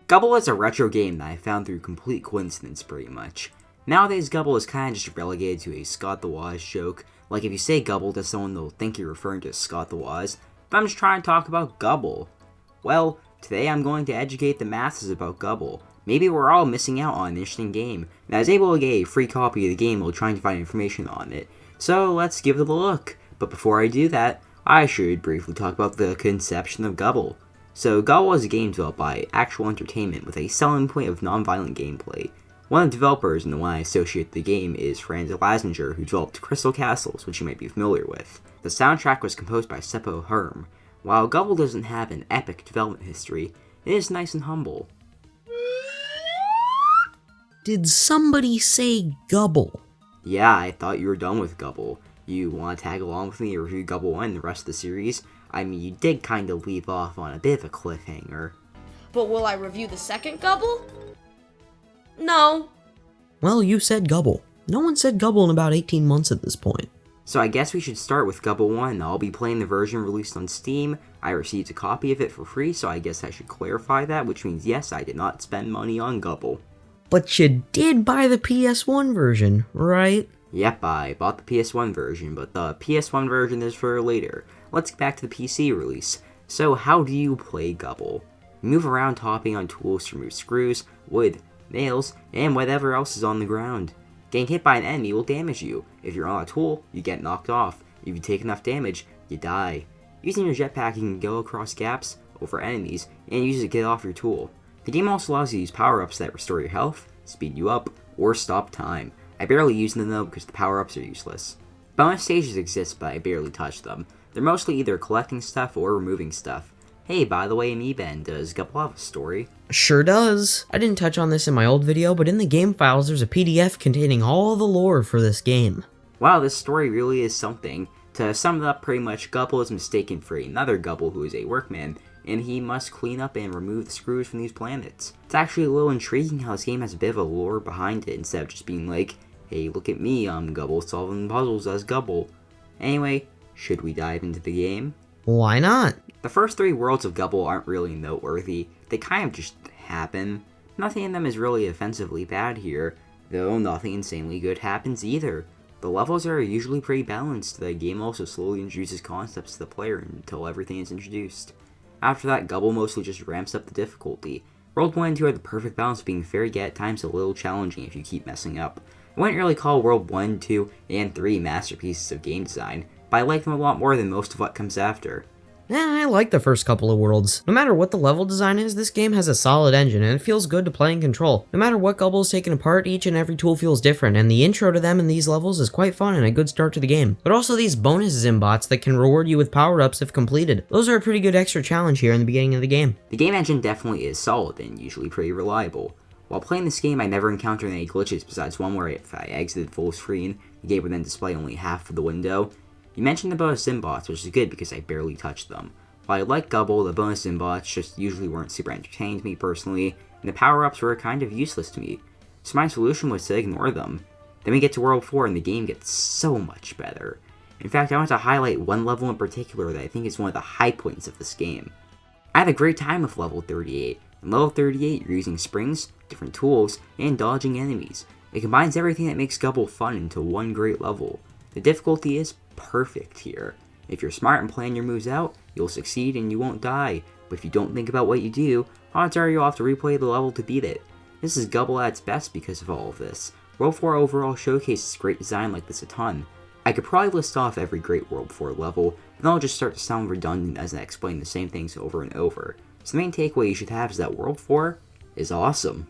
Gubble is a retro game that I found through complete coincidence pretty much. Nowadays, Gubble is kind of just relegated to a Scott the Wise joke. Like if you say Gubble to someone, they'll think you're referring to Scott the Wise. But I'm just trying to talk about Gubble. Well, today I'm going to educate the masses about Gubble. Maybe we're all missing out on an interesting game, and I was able to get a free copy of the game while trying to find information on it. So let's give it a look. But before I do that, I should briefly talk about the conception of Gubble. So Gubble is a game developed by Actual Entertainment with a selling point of non-violent gameplay. One of the developers and the one I associate the game is Franz Lazinger, who developed Crystal Castles, which you might be familiar with. The soundtrack was composed by Seppo Herm. While Gubble doesn't have an epic development history, it is nice and humble. Did somebody say Gubble? Yeah, I thought you were done with Gubble. You want to tag along with me and review Gubble 1 and the rest of the series? I mean, you did kind of leave off on a bit of a cliffhanger. But will I review the second Gubble? No. Well, you said Gubble. No one said Gubble in about 18 months at this point. So I guess we should start with Gubble 1. I'll be playing the version released on Steam. I received a copy of it for free, so I guess I should clarify that, which means yes, I did not spend money on Gubble. But you did buy the PS1 version, right? Yep, I bought the PS1 version, but the PS1 version is for later. Let's get back to the PC release. So how do you play Gubble? You move around tapping on tools to remove screws, wood, nails, and whatever else is on the ground. Getting hit by an enemy will damage you. If you're on a tool, you get knocked off. If you take enough damage, you die. Using your jetpack, you can go across gaps, over enemies, and use it to get off your tool. The game also allows you to use power-ups that restore your health, speed you up, or stop time. I barely use them though because the power-ups are useless. Bonus stages exist, but I barely touch them. They're mostly either collecting stuff or removing stuff. Hey, by the way, Amiiben, does Gubble have a story? Sure does. I didn't touch on this in my old video, but in the game files there's a PDF containing all the lore for this game. Wow, this story really is something. To sum it up pretty much, Gubble is mistaken for another Gubble who is a workman, and he must clean up and remove the screws from these planets. It's actually a little intriguing how this game has a bit of a lore behind it instead of just being like, hey, look at me, I'm Gubble solving puzzles as Gubble. Anyway, should we dive into the game? Why not? The first 3 worlds of Gubble aren't really noteworthy, they kind of just happen. Nothing in them is really offensively bad here, though nothing insanely good happens either. The levels are usually pretty balanced, the game also slowly introduces concepts to the player until everything is introduced. After that, Gubble mostly just ramps up the difficulty. World 1 and 2 are the perfect balance of being fair yet at times a little challenging if you keep messing up. I wouldn't really call World 1, 2, and 3 masterpieces of game design, but I like them a lot more than most of what comes after. I like the first couple of worlds. No matter what the level design is, this game has a solid engine and it feels good to play and control. No matter what Gubble is taken apart, each and every tool feels different, and the intro to them in these levels is quite fun and a good start to the game. But also these bonuses in bots that can reward you with power-ups if completed. Those are a pretty good extra challenge here in the beginning of the game. The game engine definitely is solid and usually pretty reliable. While playing this game, I never encountered any glitches besides one where if I exited full screen, the game would then display only half of the window. You mentioned the bonus Zimbots, which is good because I barely touched them. While I like Gubble, the bonus Zimbots just usually weren't super entertaining to me personally, and the power-ups were kind of useless to me. So my solution was to ignore them. Then we get to World 4 and the game gets so much better. In fact, I want to highlight one level in particular that I think is one of the high points of this game. I had a great time with level 38. In level 38, you're using springs, different tools, and dodging enemies. It combines everything that makes Gubble fun into one great level. The difficulty is perfect here. If you're smart and plan your moves out, you'll succeed and you won't die. But if you don't think about what you do, odds are you'll have to replay the level to beat it. This is Gubble at its best because of all of this. World 4 overall showcases great design like this a ton. I could probably list off every great World 4 level, but then I'll just start to sound redundant as I explain the same things over and over. So the main takeaway you should have is that World 4 is awesome.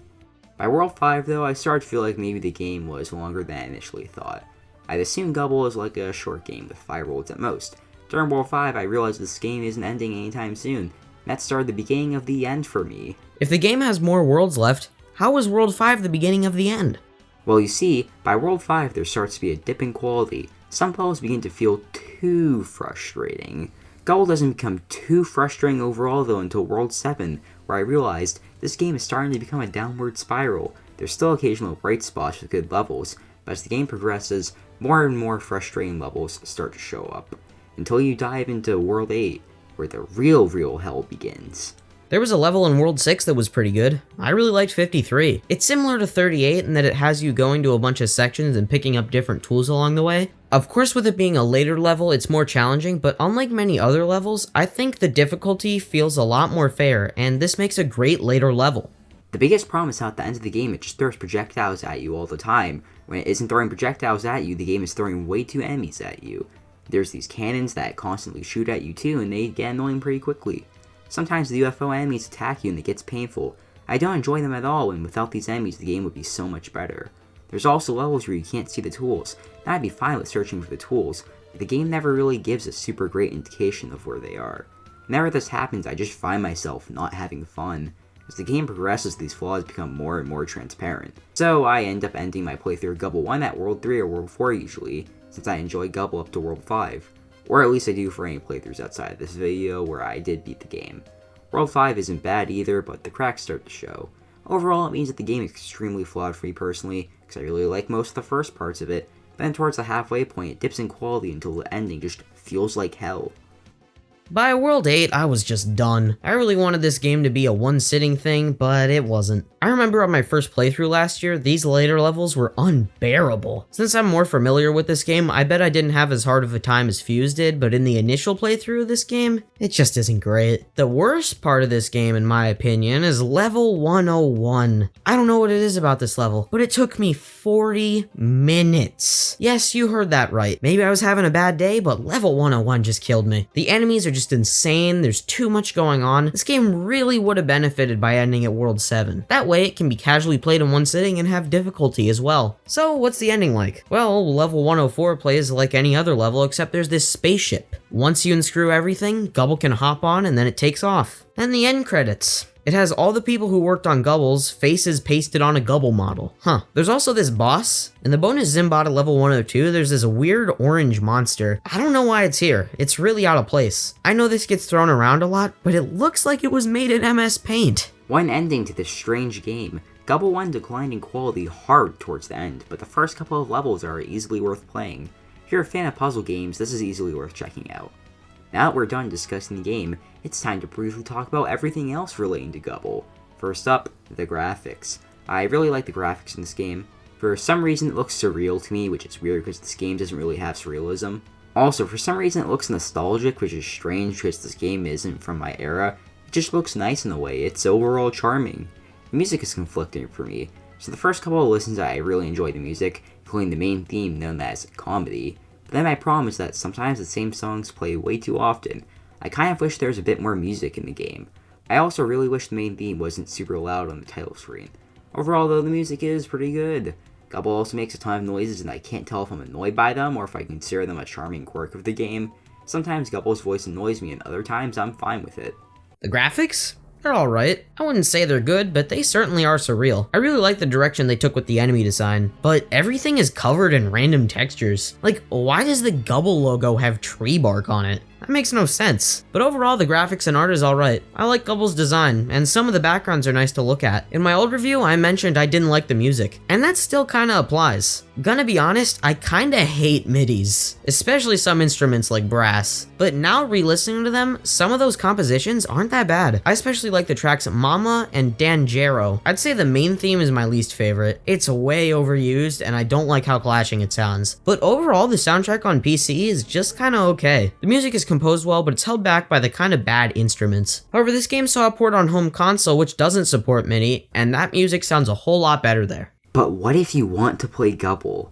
By World 5 though, I started to feel like maybe the game was longer than I initially thought. I'd assumed Gubble is like a short game with 5 worlds at most. During World 5, I realized this game isn't ending anytime soon, and that started the beginning of the end for me. If the game has more worlds left, how is World 5 the beginning of the end? Well, you see, by World 5 there starts to be a dip in quality. Some levels begin to feel too frustrating. Gubble doesn't become too frustrating overall though until World 7, where I realized this game is starting to become a downward spiral. There's still occasional bright spots with good levels, but as the game progresses, more and more frustrating levels start to show up. Until you dive into World 8, where the real hell begins. There was a level in World 6 that was pretty good. I really liked 53. It's similar to 38 in that it has you going to a bunch of sections and picking up different tools along the way. Of course, with it being a later level, it's more challenging, but unlike many other levels, I think the difficulty feels a lot more fair, and this makes a great later level. The biggest problem is how at the end of the game it just throws projectiles at you all the time. When it isn't throwing projectiles at you, the game is throwing way too enemies at you. There's these cannons that constantly shoot at you too, and they get annoying pretty quickly. Sometimes the UFO enemies attack you and it gets painful. I don't enjoy them at all, and without these enemies the game would be so much better. There's also levels where you can't see the tools, and I'd be fine with searching for the tools, but the game never really gives a super great indication of where they are. Whenever this happens, I just find myself not having fun. As the game progresses, these flaws become more and more transparent. So I end up ending my playthrough of Gubble 1 at World 3 or World 4 usually, since I enjoy Gubble up to World 5. Or at least I do for any playthroughs outside of this video where I did beat the game. World 5 isn't bad either, but the cracks start to show. Overall, it means that the game is extremely flawed for me personally, because I really like most of the first parts of it, but then towards the halfway point it dips in quality until the ending just feels like hell. By World 8, I was just done. I really wanted this game to be a one-sitting thing, but it wasn't. I remember on my first playthrough last year, these later levels were unbearable. Since I'm more familiar with this game, I bet I didn't have as hard of a time as Fuse did, but in the initial playthrough of this game, it just isn't great. The worst part of this game, in my opinion, is level 101. I don't know what it is about this level, but it took me 40 minutes. Yes, you heard that right. Maybe I was having a bad day, but level 101 just killed me. The enemies are just insane, there's too much going on. This game really would have benefited by ending at World 7. That way it can be casually played in one sitting and have difficulty as well. So what's the ending like? Well, level 104 plays like any other level except there's this spaceship. Once you unscrew everything, Gubble can hop on and then it takes off. And the end credits. It has all the people who worked on Gubble's faces pasted on a Gubble model. There's also this boss. In the bonus Zimbot at level 102, there's this weird orange monster. I don't know why it's here. It's really out of place. I know this gets thrown around a lot, but it looks like it was made in MS Paint. One ending to this strange game. Gubble 1 declined in quality hard towards the end, but the first couple of levels are easily worth playing. If you're a fan of puzzle games, this is easily worth checking out. Now that we're done discussing the game, it's time to briefly talk about everything else relating to Gubble. First up, the graphics. I really like the graphics in this game. For some reason it looks surreal to me, which is weird because this game doesn't really have surrealism. Also, for some reason it looks nostalgic, which is strange because this game isn't from my era. It just looks nice in a way, it's overall charming. The music is conflicting for me. So the first couple of listens I really enjoyed the music, including the main theme known as Comedy. But then my problem is that sometimes the same songs play way too often. I kind of wish there was a bit more music in the game. I also really wish the main theme wasn't super loud on the title screen. Overall though, the music is pretty good. Gubble also makes a ton of noises and I can't tell if I'm annoyed by them or if I consider them a charming quirk of the game. Sometimes Gubble's voice annoys me and other times I'm fine with it. The graphics? They're alright. I wouldn't say they're good, but they certainly are surreal. I really like the direction they took with the enemy design, but everything is covered in random textures. Like, why does the Gubble logo have tree bark on it? That makes no sense. But overall, the graphics and art is alright. I like Gubble's design, and some of the backgrounds are nice to look at. In my old review, I mentioned I didn't like the music, and that still kinda applies. Gonna be honest, I kinda hate midis, especially some instruments like brass. But now re-listening to them, some of those compositions aren't that bad. I especially like the tracks Mama and Danjero. I'd say the main theme is my least favorite. It's way overused, and I don't like how clashing it sounds. But overall, the soundtrack on PC is just kinda okay. The music is composed well, but it's held back by the kinda bad instruments. However, this game saw a port on home console which doesn't support MIDI, and that music sounds a whole lot better there. But what if you want to play Gubble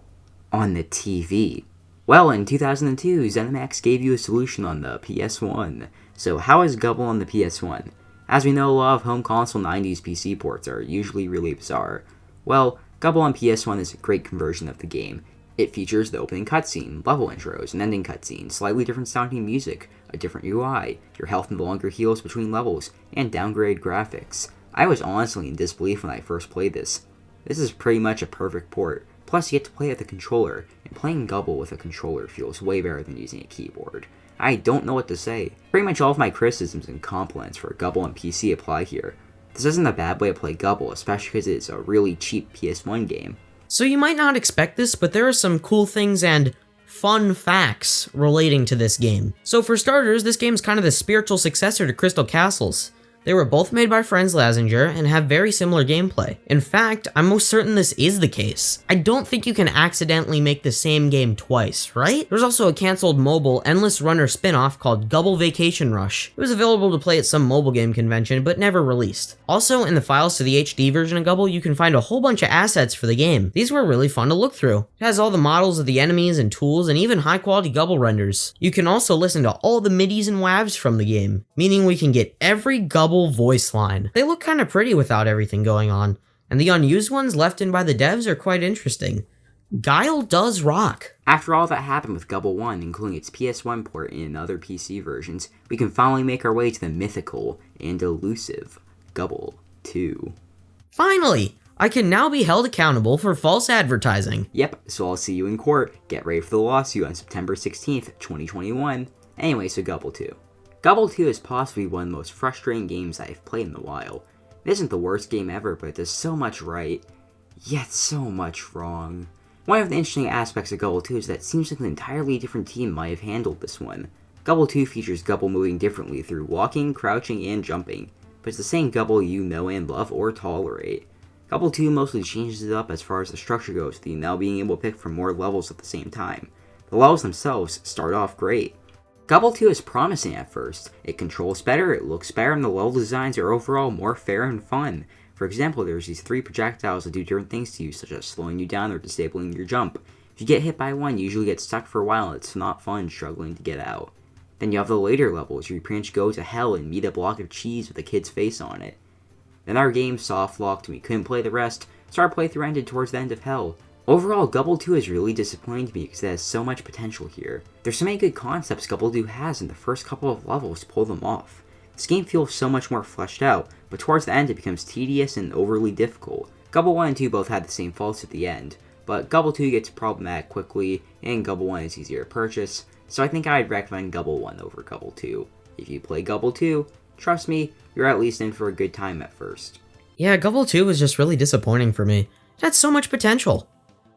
on the TV? Well, in 2002, ZeniMax gave you a solution on the PS1. So how is Gubble on the PS1? As we know, a lot of home console 90s PC ports are usually really bizarre. Well, Gubble on PS1 is a great conversion of the game. It features the opening cutscene, level intros, and ending cutscenes, slightly different sounding music, a different UI, your health no longer heals between levels, and downgraded graphics. I was honestly in disbelief when I first played this. This is pretty much a perfect port. Plus you get to play with a controller, and playing Gubble with a controller feels way better than using a keyboard. I don't know what to say. Pretty much all of my criticisms and compliments for Gubble on PC apply here. This isn't a bad way to play Gubble, especially because it's a really cheap PS1 game. So you might not expect this, but there are some cool things and fun facts relating to this game. So for starters, this game's kind of the spiritual successor to Crystal Castles. They were both made by Franz Lazinger and have very similar gameplay. In fact, I'm most certain this is the case. I don't think you can accidentally make the same game twice, right? There's also a canceled mobile Endless Runner spin-off called Gubble Vacation Rush. It was available to play at some mobile game convention, but never released. Also, in the files to the HD version of Gubble, you can find a whole bunch of assets for the game. These were really fun to look through. It has all the models of the enemies and tools, and even high-quality Gubble renders. You can also listen to all the MIDIs and WAVs from the game, meaning we can get every Gubble voice line. They look kinda pretty without everything going on, and the unused ones left in by the devs are quite interesting. Guile does rock. After all that happened with Gubble 1, including its PS1 port and other PC versions, we can finally make our way to the mythical and elusive Gubble II. Finally! I can now be held accountable for false advertising. Yep, so I'll see you in court. Get ready for the lawsuit on September 16th, 2021. Anyway, so Gubble II. Gubble II is possibly one of the most frustrating games I've played in a while. It isn't the worst game ever, but it does so much right, yet so much wrong. One of the interesting aspects of Gubble II is that it seems like an entirely different team might have handled this one. Gubble II features Gubble moving differently through walking, crouching, and jumping, but it's the same Gubble you know and love or tolerate. Gubble II mostly changes it up as far as the structure goes, with you now being able to pick from more levels at the same time. The levels themselves start off great. Gubble II is promising at first. It controls better, it looks better, and the level designs are overall more fair and fun. For example, there's these 3 projectiles that do different things to you, such as slowing you down or disabling your jump. If you get hit by one, you usually get stuck for a while and it's not fun struggling to get out. Then you have the later levels, where you pretty much go to hell and meet a block of cheese with a kid's face on it. Then our game soft locked and we couldn't play the rest, so our playthrough ended towards the end of hell. Overall, Gubble II is really disappointing to me because it has so much potential here. There's so many good concepts Gubble II has in the first couple of levels to pull them off. This game feels so much more fleshed out, but towards the end it becomes tedious and overly difficult. Gubble 1 and 2 both had the same faults at the end, but Gubble 2 gets problematic quickly, and Gubble 1 is easier to purchase, so I think I'd recommend Gubble 1 over Gubble 2. If you play Gubble 2, trust me, you're at least in for a good time at first. Yeah, Gubble 2 was just really disappointing for me. It had so much potential.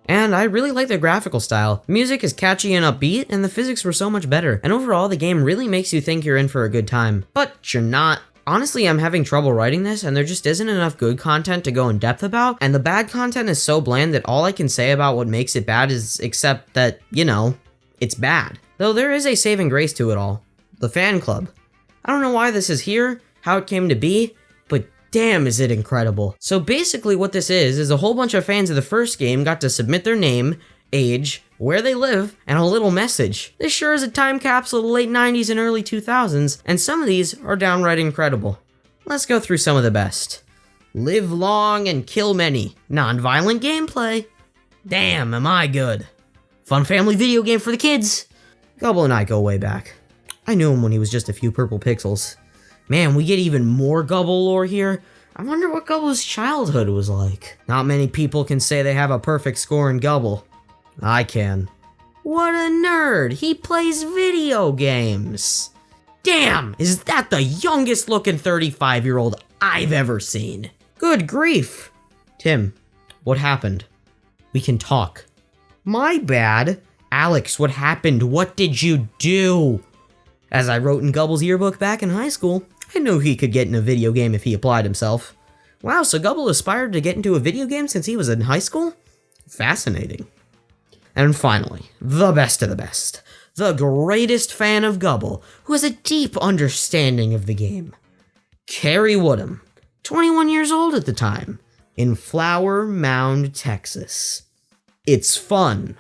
And I really like the graphical style. The music is catchy and upbeat, and the physics were so much better. And overall, the game really makes you think you're in for a good time. But you're not. Honestly, I'm having trouble writing this, and there just isn't enough good content to go in depth about, and the bad content is so bland that all I can say about what makes it bad is except that, you know, it's bad. Though there is a saving grace to it all. The fan club. I don't know why this is here, how it came to be, but damn is it incredible. So basically what this is a whole bunch of fans of the first game got to submit their name, age, where they live, and a little message. This sure is a time capsule of the late 90s and early 2000s, and some of these are downright incredible. Let's go through some of the best. Live long and kill many. Non-violent gameplay. Damn, am I good. Fun family video game for the kids. Gubble and I go way back. I knew him when he was just a few purple pixels. Man, we get even more Gubble lore here. I wonder what Gubble's childhood was like. Not many people can say they have a perfect score in Gubble. I can. What a nerd! He plays video games! Damn! Is that the youngest looking 35-year-old I've ever seen? Good grief! Tim, what happened? We can talk. My bad. Alex, what happened? What did you do? As I wrote in Gubble's yearbook back in high school, I knew he could get in a video game if he applied himself. Wow, so Gubble aspired to get into a video game since he was in high school? Fascinating. And finally, the best of the best. The greatest fan of Gubble, who has a deep understanding of the game. Carrie Woodham, 21 years old at the time, in Flower Mound, Texas. It's fun.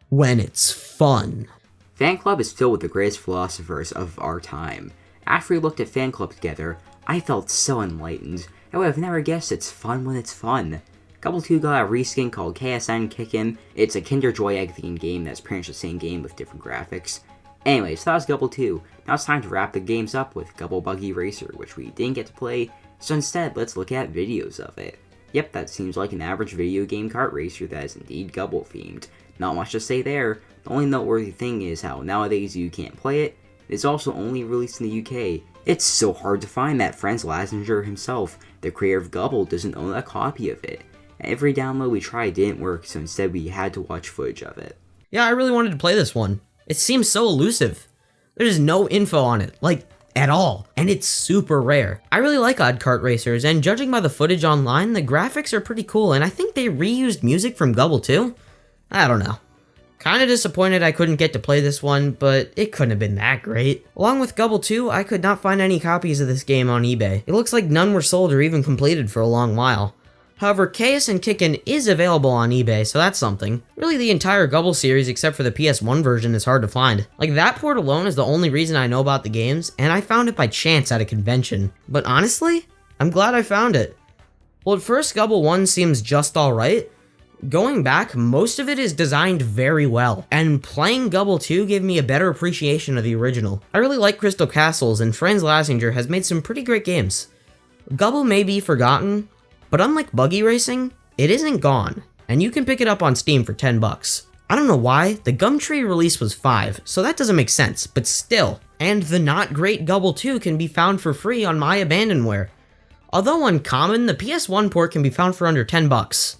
When it's fun. Fan Club is filled with the greatest philosophers of our time. After we looked at Fan Club together, I felt so enlightened. I would have never guessed it's fun when it's fun. Gubble 2 got a reskin called KSN Kickin'. It's a Kinder Joy Egg themed game that's pretty much the same game with different graphics. Anyways, that was Gubble 2. Now it's time to wrap the games up with Gubble Buggy Racer, which we didn't get to play, so instead let's look at videos of it. Yep, that seems like an average video game kart racer that is indeed Gubble themed. Not much to say there. The only noteworthy thing is how nowadays you can't play it. It's also only released in the UK. It's so hard to find that Franz Lazinger himself, the creator of Gubble, doesn't own a copy of it. Every download we tried didn't work, so instead we had to watch footage of it. Yeah, I really wanted to play this one. It seems so elusive. There's no info on it. Like, at all, and it's super rare. I really like odd kart racers, and judging by the footage online, the graphics are pretty cool, and I think they reused music from Gubble II? I don't know. Kinda disappointed I couldn't get to play this one, but it couldn't have been that great. Along with Gubble II, I could not find any copies of this game on eBay. It looks like none were sold or even completed for a long while. However, Chaos and Kickin' is available on eBay, so that's something. Really, the entire Gubble series except for the PS1 version is hard to find. Like, that port alone is the only reason I know about the games, and I found it by chance at a convention. But honestly, I'm glad I found it. Well, at first, Gubble 1 seems just alright. Going back, most of it is designed very well, and playing Gubble 2 gave me a better appreciation of the original. I really like Crystal Castles, and Franz Lassinger has made some pretty great games. Gubble may be forgotten, but unlike buggy racing, it isn't gone, and you can pick it up on Steam for $10. I don't know why, the Gumtree release was $5, so that doesn't make sense, but still. And the not great Gubble 2 can be found for free on My Abandonware. Although uncommon, the PS1 port can be found for under $10.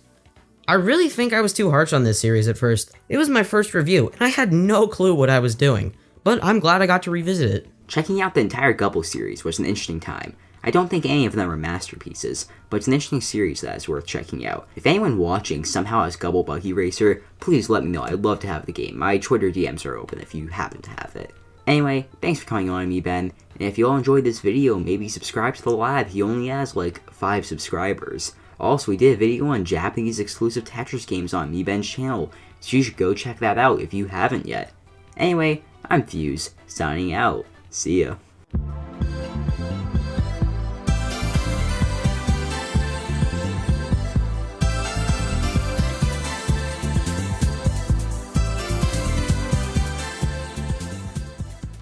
I really think I was too harsh on this series at first. It was my first review, and I had no clue what I was doing, but I'm glad I got to revisit it. Checking out the entire Gubble series was an interesting time. I don't think any of them are masterpieces, but it's an interesting series that is worth checking out. If anyone watching somehow has Gubble Buggy Racer, please let me know. I'd love to have the game. My Twitter DMs are open if you happen to have it. Anyway, thanks for coming on, Amiiben, and if you all enjoyed this video, maybe subscribe to the lab. He only has like 5 subscribers. Also, we did a video on Japanese exclusive Tetris games on Amiiben's channel, so you should go check that out if you haven't yet. Anyway, I'm Fuse, signing out. See ya.